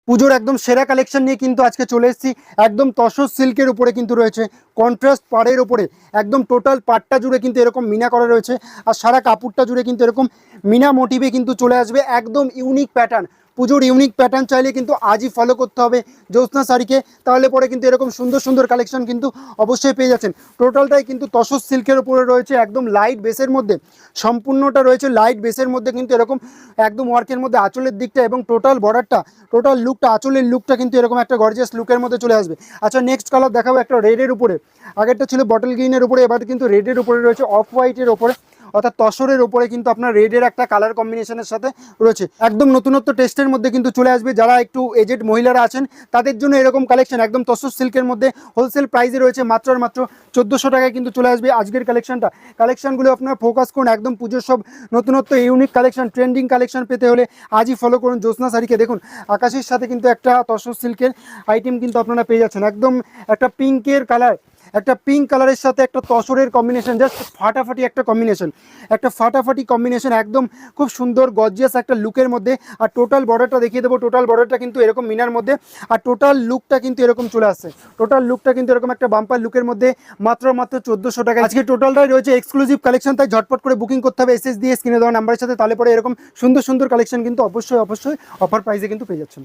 পুজোর একদম সেরা কালেকশন নিয়ে কিন্তু আজকে চলে এসেছি। একদম তসর সিল্কের উপরে কিন্তু রয়েছে, কন্ট্রাস্ট পাড়ের উপরে একদম টোটাল পাটটা জুড়ে কিন্তু এরকম মিনা করা রয়েছে, আর সারা কাপড়টা জুড়ে কিন্তু এরকম মিনা মোটিভে কিন্তু চলে আসবে। একদম ইউনিক প্যাটার্ন, পুজোর ইউনিক প্যাটার্ন চাইলে কিন্তু আজই ফলো করতে হবে জ্যোৎস্না শাড়িকে, তাহলে পরে কিন্তু এরকম সুন্দর সুন্দর কালেকশন কিন্তু অবশ্যই পেয়ে যাচ্ছেন। টোটালটাই কিন্তু তসর সিল্কের উপরে রয়েছে, একদম লাইট বেসের মধ্যে, সম্পূর্ণটা রয়েছে লাইট বেসের মধ্যে কিন্তু এরকম একদম ওয়ার্কের মধ্যে আঁচলের দিকটা এবং টোটাল বর্ডারটা, টোটাল লুকটা, আঁচলের লুকটা কিন্তু এরকম একটা গর্জিয়াস লুকের মধ্যে চলে আসবে। আচ্ছা, নেক্সট কালার দেখাবো একটা রেডের উপরে। আগেরটা ছিল বটল গ্রিনের উপরে, এবার কিন্তু রেডের উপরে রয়েছে, অফ হোয়াইটের উপরে অর্থাৎ তসরের উপরে কিন্তু আপনার রেডের একটা কালার কম্বিনেশনের সাথে রয়েছে। একদম নতুনত্ব টেস্টের মধ্যে কিন্তু চলে আসবে। যারা একটু এজেড মহিলারা আছেন তাদের জন্য এরকম কালেকশন একদম তসর সিল্কের মধ্যে হোলসেল প্রাইসে রয়েছে, মাত্র আর মাত্র 1400 টাকায় কিন্তু চলে আসবে আজকের কালেকশনটা। কালেকশনগুলো আপনারা ফোকাস করুন, একদম পুজোর সব নতুনত্ব ইউনিক কালেকশন, ট্রেন্ডিং কালেকশন পেতে হলে আজই ফলো করুন জ্যোৎস্না শাড়িকে। দেখুন আকাশের সাথে কিন্তু একটা তসর সিল্কের আইটেম কিন্তু আপনারা পেয়ে যাচ্ছেন, একদম একটা পিঙ্কের কালার, একটা পিঙ্ক কালারের সাথে একটা তসরের কম্বিনেশন, জাস্ট ফাটাফাটি একটা কম্বিনেশন, একটা ফাটাফাটি কম্বিনেশন, একদম খুব সুন্দর গর্জিয়াস একটা লুকের মধ্যে। আর টোটাল বর্ডারটা দেখিয়ে দেবো, টোটাল বর্ডারটা কিন্তু এরকম মিনার মধ্যে, আর টোটাল লুকটা কিন্তু এরকম চলে আসছে, টোটাল লুকটা কিন্তু এরকম একটা বাম্পার লুকের মধ্যে, মাত্র 1400 টাকা। আজকে টোটালটাই রয়েছে এক্সক্লুসিভ কালেকশন, তাই ঝটপট করে বুকিং করতে হবে এসএস দিয়ে স্ক্রিনে দেওয়া নাম্বারের সাথে, তাহলে পরে এরকম সুন্দর সুন্দর কালেকশন কিন্তু অবশ্যই অফার প্রাইসে কিন্তু পেয়ে যাচ্ছেন।